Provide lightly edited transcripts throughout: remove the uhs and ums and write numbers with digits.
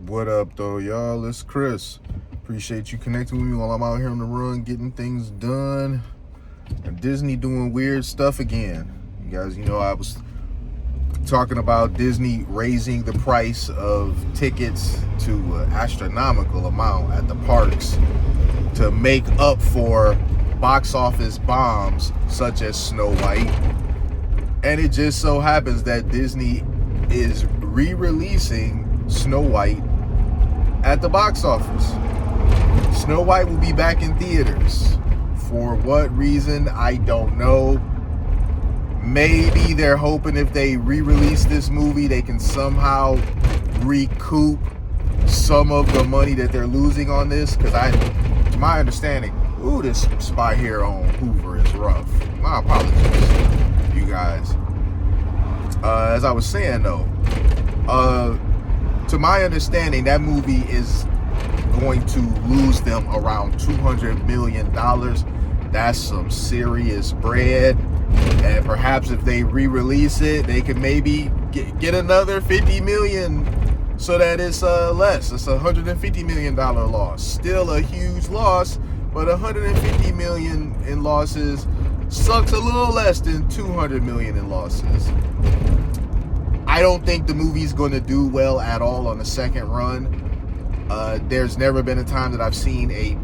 What up, though, y'all? It's Chris. Appreciate you connecting with me while I'm out here on the run, getting things done. And Disney doing weird stuff again. You guys, I was talking about Disney raising the price of tickets to an astronomical amount at the parks to make up for box office bombs such as Snow White. And it just so happens that Disney is re-releasing Snow White at the box office. Snow White will be back in theaters. For what reason, I don't know. Maybe they're hoping if they re-release this movie, they can somehow recoup some of the money that they're losing on this. Because to my understanding, this spot here on Hoover is rough. My apologies, you guys. As I was saying, though, to my understanding, that movie is going to lose them around $200 million. That's some serious bread. And perhaps if they re-release it, they could maybe get another $50 million so that it's less. It's a $150 million loss. Still a huge loss, but $150 million in losses sucks a little less than $200 million in losses. I don't think the movie's going to do well at all on the second run. There's never been a time that I've seen a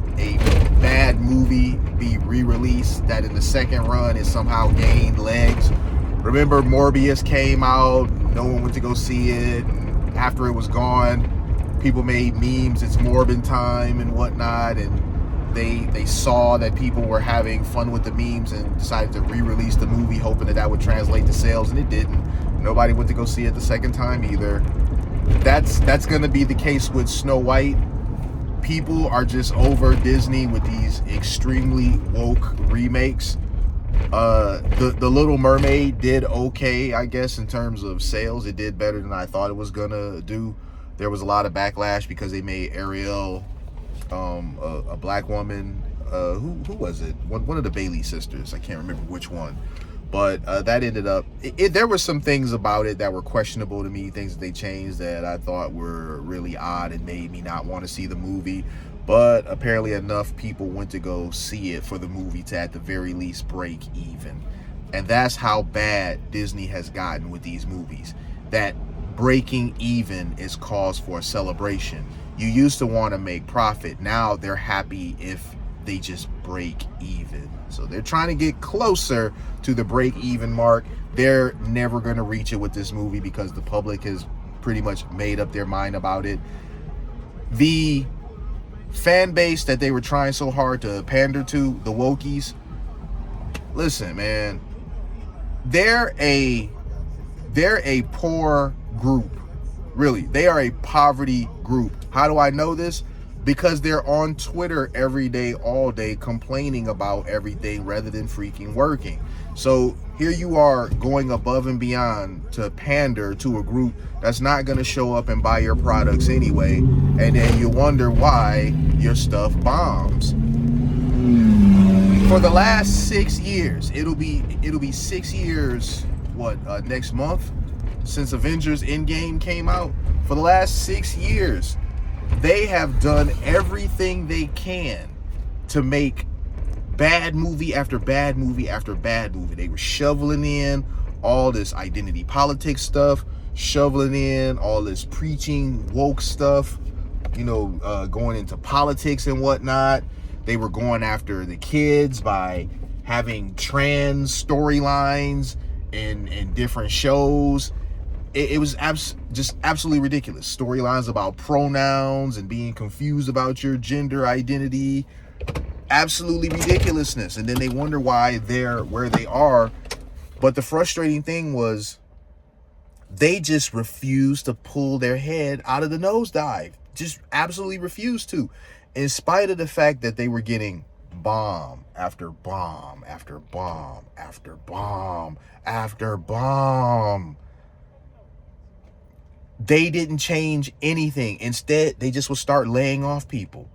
bad movie be re-released that in the second run it somehow gained legs. Remember, Morbius came out, no one went to go see it, and after it was gone, people made memes, it's Morbin time and whatnot, and they saw that people were having fun with the memes and decided to re-release the movie hoping that would translate to sales, and it didn't. Nobody went to go see it the second time either. That's going to be the case with Snow White. People are just over Disney with these extremely woke remakes. The Little Mermaid did okay, I guess, in terms of sales. It did better than I thought it was going to do. There was a lot of backlash because they made Ariel a black woman. Who was it? One of the Bailey sisters. I can't remember which one. But that ended up, there were some things about it that were questionable to me, things that they changed that I thought were really odd and made me not want to see the movie. But apparently enough people went to go see it for the movie to at the very least break even. And that's how bad Disney has gotten with these movies. That breaking even is cause for a celebration. You used to want to make profit. Now they're happy if they just break even. So they're trying to get closer to the break even mark. They're never going to reach it with this movie because the public has pretty much made up their mind about it. The fan base that they were trying so hard to pander to, the wokies, listen, man, they're a poor group. Really, they are a poverty group. How do I know this? Because they're on Twitter every day, all day, complaining about everything rather than freaking working. So here you are going above and beyond to pander to a group that's not going to show up and buy your products anyway. And then you wonder why your stuff bombs. For the last 6 years, it'll be 6 years, next month, since Avengers Endgame came out. For the last 6 years, they have done everything they can to make bad movie after bad movie after bad movie. They were shoveling in all this identity politics stuff, shoveling in all this preaching woke stuff, going into politics and whatnot. They were going after the kids by having trans storylines in different shows. It was just absolutely ridiculous. Storylines about pronouns and being confused about your gender identity. Absolutely ridiculousness. And then they wonder why they're where they are. But the frustrating thing was they just refused to pull their head out of the nosedive. Just absolutely refused to. In spite of the fact that they were getting bomb after bomb after bomb after bomb after bomb. They didn't change anything. Instead, they just would start laying off people.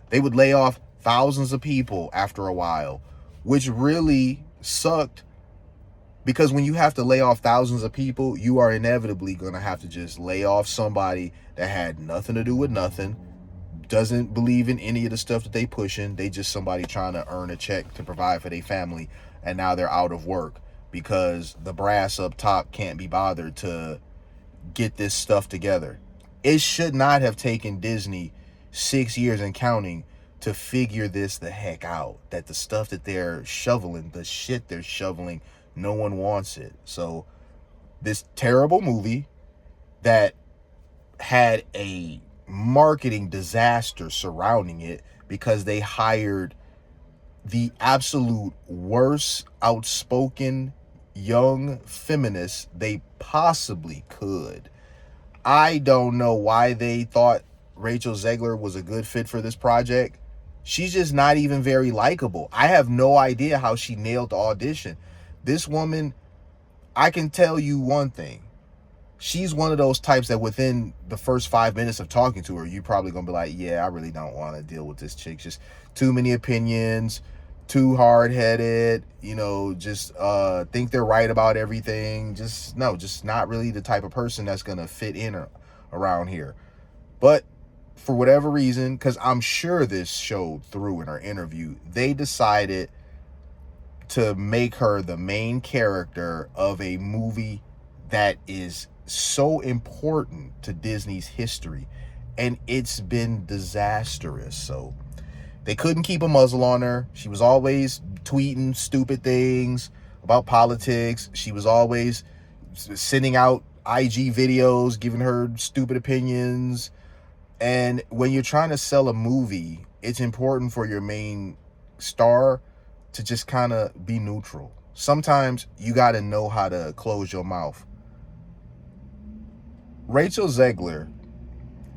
They would lay off thousands of people after a while, which really sucked because when you have to lay off thousands of people, you are inevitably going to have to just lay off somebody that had nothing to do with nothing, doesn't believe in any of the stuff that they pushing. They just somebody trying to earn a check to provide for their family, and now they're out of work because the brass up top can't be bothered to get this stuff together. It should not have taken Disney 6 years and counting to figure this the heck out, that the stuff that they're shoveling, the shit they're shoveling, no one wants it. So this terrible movie that had a marketing disaster surrounding it because they hired the absolute worst outspoken young feminist they possibly could. I don't know why they thought Rachel Zegler was a good fit for this project. She's just not even very likable. I have no idea how she nailed the audition. This woman, I can tell you one thing. She's one of those types that within the first 5 minutes of talking to her, you're probably going to be like, yeah, I really don't want to deal with this chick. Just too many opinions, too hard-headed, just think they're right about everything. Just not really the type of person that's going to fit in around here. But for whatever reason, because I'm sure this showed through in her interview, they decided to make her the main character of a movie that is so important to Disney's history, and it's been disastrous. So they couldn't keep a muzzle on her. She was always tweeting stupid things about politics. She was always sending out IG videos giving her stupid opinions. And when you're trying to sell a movie, it's important for your main star to just kind of be neutral. Sometimes you got to know how to close your mouth. Rachel Zegler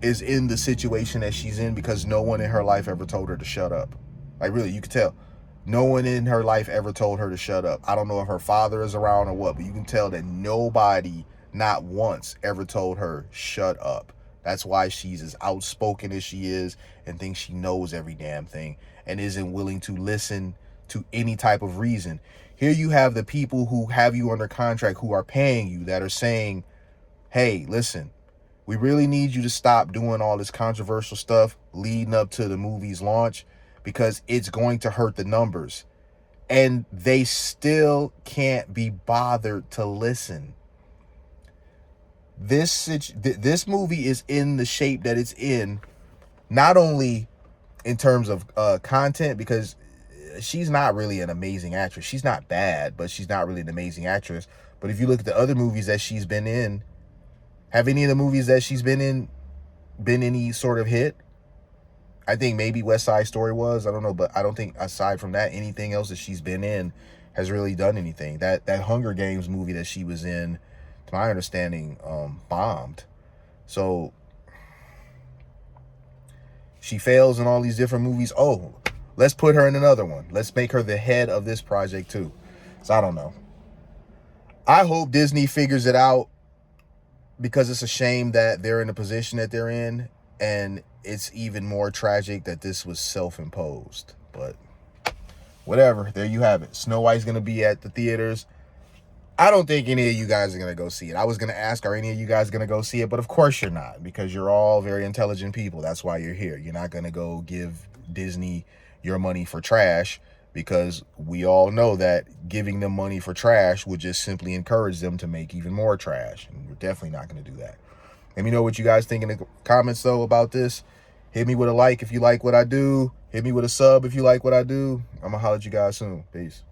is in the situation that she's in because no one in her life ever told her to shut up. Like, really, you could tell. No one in her life ever told her to shut up. I don't know if her father is around or what, but you can tell that nobody, not once, ever told her, shut up. That's why she's as outspoken as she is and thinks she knows every damn thing and isn't willing to listen to any type of reason. Here you have the people who have you under contract, who are paying you, that are saying, hey, listen, we really need you to stop doing all this controversial stuff leading up to the movie's launch because it's going to hurt the numbers. And they still can't be bothered to listen. This movie is in the shape that it's in, not only in terms of content, because she's not really an amazing actress. She's not bad, but she's not really an amazing actress. But if you look at the other movies that she's been in, have any of the movies that she's been in been any sort of hit? I think maybe West Side Story was. I don't know, but I don't think aside from that, anything else that she's been in has really done anything. That Hunger Games movie that she was in, to my understanding, bombed. So she fails in all these different movies. Oh, let's put her in another one. Let's make her the head of this project too. So I don't know. I hope Disney figures it out, because it's a shame that they're in the position that they're in, and it's even more tragic that this was self-imposed. But whatever, there you have it. Snow White's going to be at the theaters. I don't think any of you guys are going to go see it. I was going to ask, are any of you guys going to go see it? But of course you're not, because you're all very intelligent people. That's why you're here. You're not going to go give Disney your money for trash, because we all know that giving them money for trash would just simply encourage them to make even more trash. And we're definitely not going to do that. Let me know what you guys think in the comments, though, about this. Hit me with a like if you like what I do. Hit me with a sub if you like what I do. I'm going to holler at you guys soon. Peace.